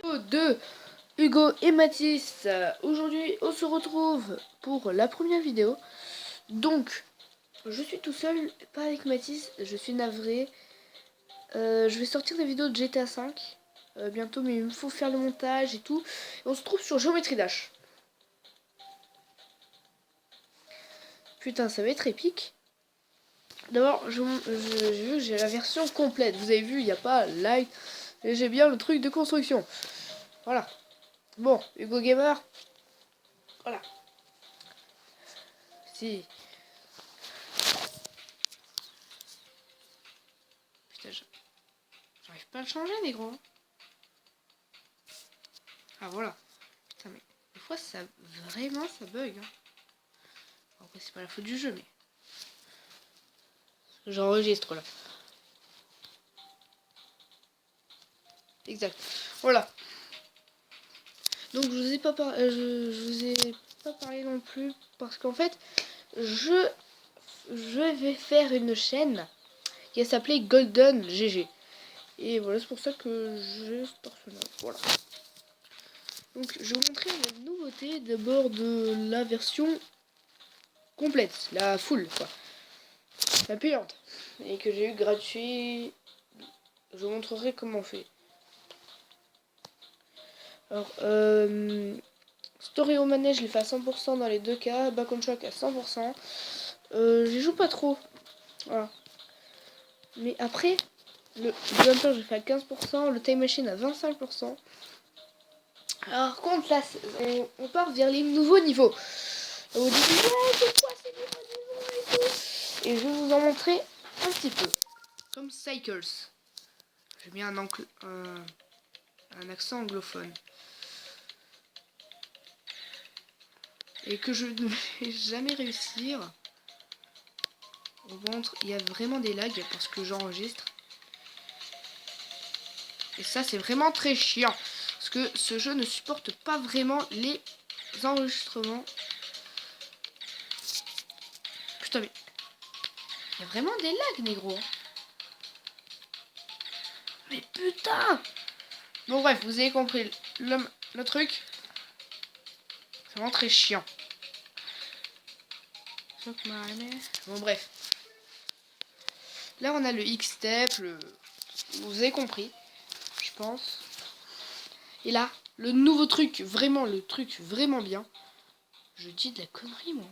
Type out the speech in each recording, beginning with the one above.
De Hugo et Mathis. Aujourd'hui on se retrouve pour la première vidéo. Donc je suis tout seul, pas avec Mathis, je suis navré. Je vais sortir des vidéos de GTA 5 bientôt, mais il me faut faire le montage et tout. Et on se trouve sur Géométrie Dash. Putain, ça va être épique. D'abord j'ai vu que j'ai la version complète. Vous avez vu, il n'y a pas light. Et j'ai bien le truc de construction. Voilà. Bon, Hugo Gamer. Voilà. Si. Putain, j'arrive pas à le changer, négro. Ah, voilà. Putain, mais des fois, ça vraiment, ça bug. Hein. Bon, après, c'est pas la faute du jeu, mais... J'enregistre, là. Exact. Voilà. Donc, je vous ai pas, je vous ai pas parlé non plus, parce qu'en fait, je vais faire une chaîne qui va s'appeler Golden GG. Et voilà, c'est pour ça que j'ai ce personnage. Voilà. Donc, je vais vous montrer la nouveauté d'abord de la version complète, la full, quoi. La payante. Et que j'ai eu gratuit. Je vous montrerai comment on fait. Alors, Story au manège, je l'ai fait à 100% dans les deux cas. Back on track à 100%. J'y joue pas trop. Voilà. Mais après, le Hunter, j'ai fait à 15%. Le Time Machine à 25%. Alors, contre, là, on part vers les nouveaux niveaux. Vous dites, ouais, c'est quoi ces nouveaux niveaux et tout. Et je vais vous en montrer un petit peu. Comme Cycles. J'ai mis un accent anglophone. Et que je ne vais jamais réussir. Au ventre, il y a vraiment des lags parce que j'enregistre. Et ça, c'est vraiment très chiant. Parce que ce jeu ne supporte pas vraiment les enregistrements. Putain, mais... il y a vraiment des lags, négro. Mais putain! Bon, bref, vous avez compris. Le truc, c'est vraiment très chiant. Bon, bref. Là, on a le X-Step, vous avez compris, je pense. Et là, le nouveau truc, vraiment, le truc vraiment bien. Je dis de la connerie, moi.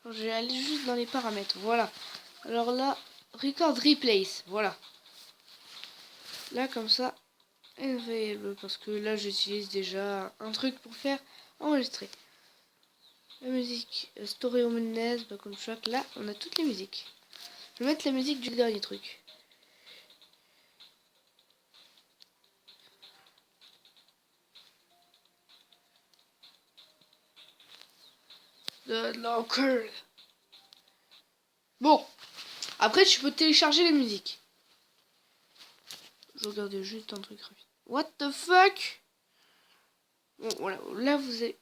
Je vais aller juste dans les paramètres, voilà. Alors là, Record Replace, voilà. Là, comme ça, parce que là, j'utilise déjà un truc pour faire enregistrer. La musique, Story Omenez, Back on Track, là, on a toutes les musiques. Je vais mettre la musique du dernier truc. The Locker. Bon, après, tu peux télécharger les musiques. Je regarde juste un truc rapide. What the fuck? Bon, voilà, là, vous avez...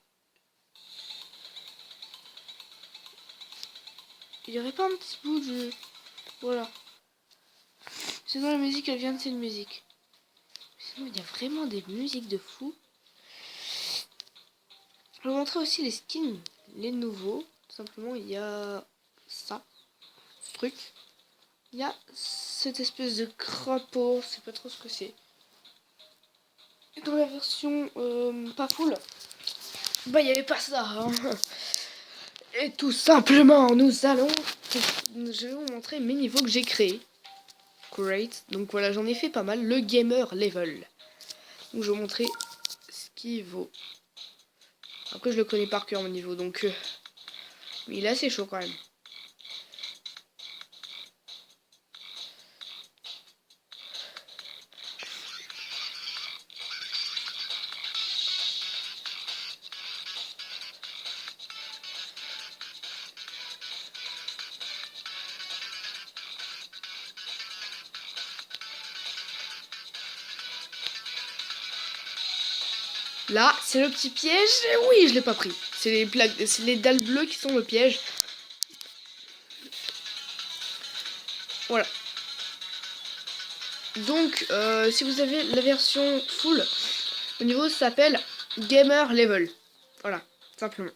Il n'y aurait pas un petit bout de... Voilà. Sinon, la musique, elle vient de cette musique. Sinon, il y a vraiment des musiques de fou. Je vais vous montrer aussi les skins, les nouveaux. Tout simplement, il y a ça, ce truc. Il y a cette espèce de crapaud, je sais pas trop ce que c'est. Et dans la version pas full, bah il n'y avait pas ça. Hein. Et tout simplement, je vais vous montrer mes niveaux que j'ai créés. Great. Donc voilà, j'en ai fait pas mal. Le gamer level. Donc je vais vous montrer ce qu'il vaut. Après, je le connais par cœur mon niveau, donc mais il est assez chaud quand même. Là, c'est le petit piège. Et oui, je l'ai pas pris. C'est les plaques, c'est les dalles bleues qui sont le piège. Voilà. Donc, si vous avez la version full, le niveau s'appelle Gamer Level. Voilà, simplement.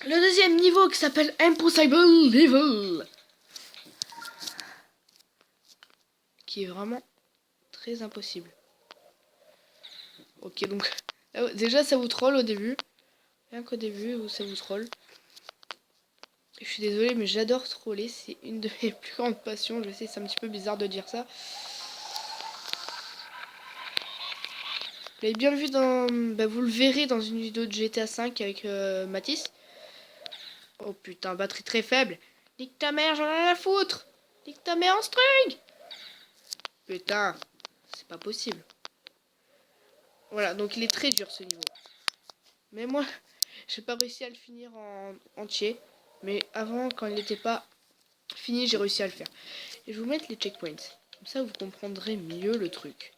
Le deuxième niveau qui s'appelle Impossible Level. Qui est vraiment très impossible. Ok, donc, déjà ça vous troll au début. Rien qu'au début, ça vous troll. Je suis désolée, mais j'adore troller. C'est une de mes plus grandes passions. Je sais, c'est un petit peu bizarre de dire ça. Vous l'avez bien vu dans... Bah, vous le verrez dans une vidéo de GTA 5 avec Mathis. Oh putain, batterie très faible. Nique ta mère, j'en ai rien à foutre. Nique ta mère en string. Putain, c'est pas possible. Voilà, donc il est très dur ce niveau. Mais moi, j'ai pas réussi à le finir en entier. Mais avant, quand il n'était pas fini, j'ai réussi à le faire. Et je vais vous mettre les checkpoints. Comme ça, vous comprendrez mieux le truc.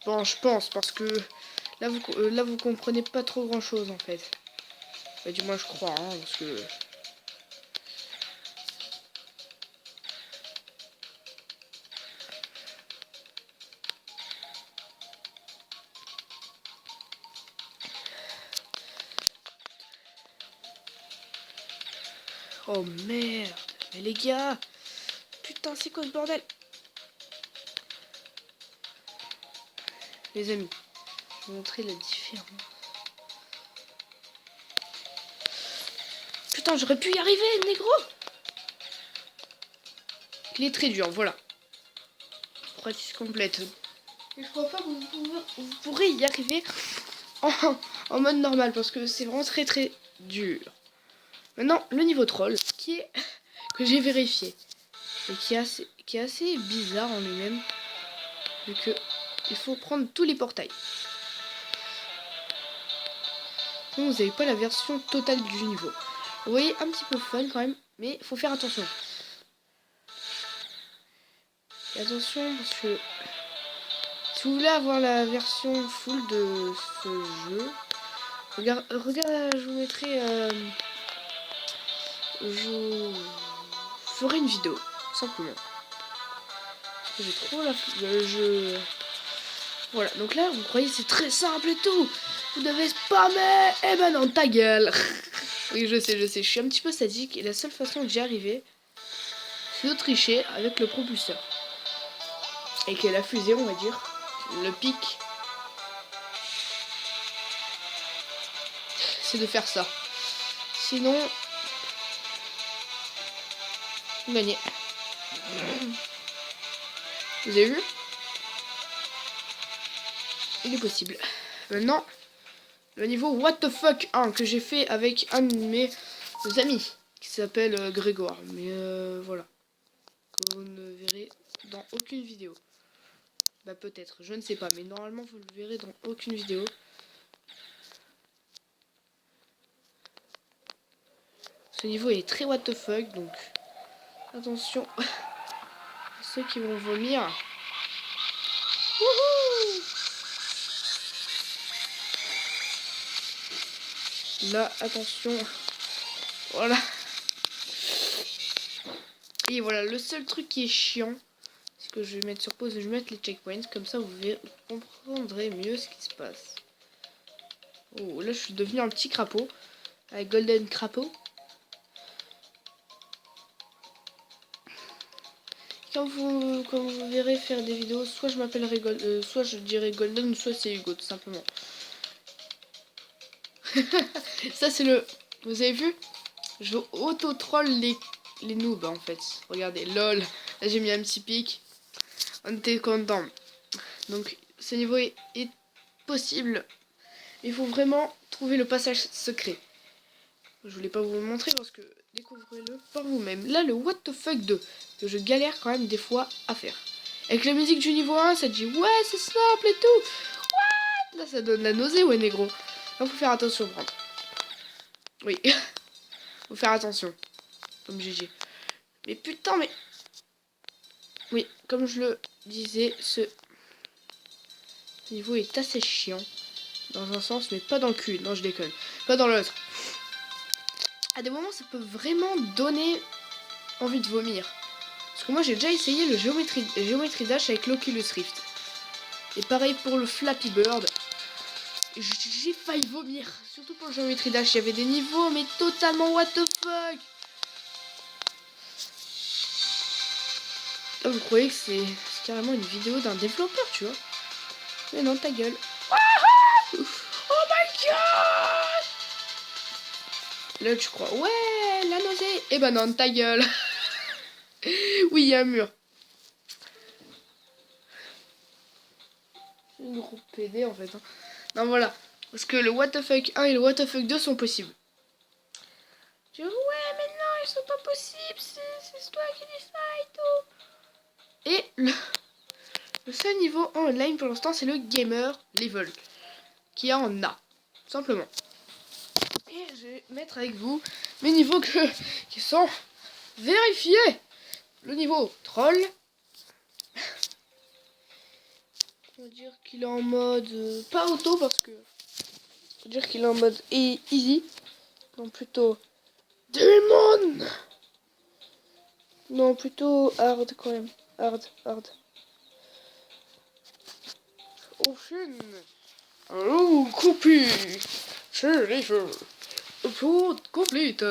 Je pense, parce que là, vous comprenez pas trop grand chose en fait. Bah, du moins, je crois, hein, parce que. Oh merde! Mais les gars! Putain, c'est quoi ce bordel? Les amis, je vais vous montrer la différence. Putain, j'aurais pu y arriver, négro! Il est très dur, voilà. Pratique complète. Et je crois pas que vous pourrez y arriver en mode normal, parce que c'est vraiment très très dur. Maintenant, le niveau troll, qui est que j'ai vérifié. Et qui est assez bizarre en lui-même. Vu que il faut prendre tous les portails. Donc vous n'avez pas la version totale du niveau. Vous voyez, un petit peu fun quand même, mais il faut faire attention. Et attention parce que si vous voulez avoir la version full de ce jeu, regarde, je vous mettrai, je ferai une vidéo simplement. Parce que j'ai trop la je voilà, donc là vous croyez c'est très simple et tout. Vous devez spammer. Eh ben non, ta gueule. Oui, je sais, je suis un petit peu sadique et la seule façon que j'y arrivé, c'est de tricher avec le propulseur. Et que la fusée, on va dire, le pic, c'est de faire ça. Sinon, vous gagnez. Vous avez vu? Il est possible. Maintenant, le niveau What the fuck 1 que j'ai fait avec un de mes amis qui s'appelle Grégoire. Mais voilà. Que vous ne verrez dans aucune vidéo. Bah peut-être, je ne sais pas. Mais normalement, vous le verrez dans aucune vidéo. Ce niveau est très what the fuck, donc attention à ceux qui vont vomir. Wouhou! Là, attention. Voilà. Et voilà, le seul truc qui est chiant, c'est que je vais mettre sur pause et je vais mettre les checkpoints. Comme ça, vous comprendrez mieux ce qui se passe. Oh, là, je suis devenu un petit crapaud. Avec Golden Crapaud. Quand vous verrez faire des vidéos, soit je m'appellerai soit je dirai Golden, soit c'est Hugo, tout simplement. Ça, c'est le... Vous avez vu? Je auto-troll les noobs, en fait. Regardez, lol. Là, j'ai mis un petit pic. On était content. Donc, ce niveau est possible. Il faut vraiment trouver le passage secret. Je voulais pas vous le montrer parce que découvrez-le par vous-même. Là, le what the fuck 2, que je galère quand même des fois à faire. Avec la musique du niveau 1, ça dit ouais, c'est simple et tout. What? Là, ça donne la nausée, ouais, négro. Là, faut faire attention, prendre. Oui. Faut faire attention. Comme GG. Mais putain, mais... Oui, comme je le disais, ce niveau est assez chiant. Dans un sens, mais pas dans le cul. Non, je déconne. Pas dans l'autre. à des moments, ça peut vraiment donner envie de vomir. Parce que moi, j'ai déjà essayé le Geometry Dash avec l'Oculus Rift. Et pareil pour le Flappy Bird. J'ai failli vomir. Surtout pour le Geometry Dash, il y avait des niveaux, mais totalement what the fuck. Là, vous croyez que c'est carrément une vidéo d'un développeur, tu vois. Mais non, ta gueule. Oh my god. Là, tu crois, ouais, la nausée. Eh ben non, ta gueule. Oui, il y a un mur. C'est une groupe PD en fait. Hein. Non, voilà. Parce que le what the fuck 1 et le what the fuck 2 sont possibles. Je dis, ouais, mais non, ils sont pas possibles. C'est toi qui dis ça et tout. Et le seul niveau en online pour l'instant, c'est le gamer level. Qui est en A. Tout simplement. Et je vais mettre avec vous mes niveaux qui sont vérifiés. Le niveau troll. On va dire qu'il est en mode pas auto parce que on va dire qu'il est en mode easy. Non, plutôt démon. Non, plutôt hard quand même. Hard. Ocean. Oh, copie. Sheriff. Pour complete.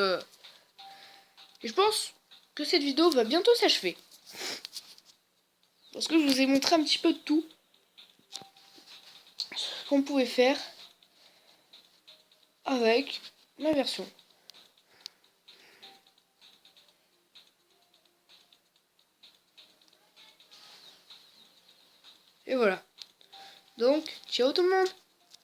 Et je pense que cette vidéo va bientôt s'achever. Parce que je vous ai montré un petit peu de tout. Ce qu'on pouvait faire avec ma version. Et voilà. Donc, ciao tout le monde.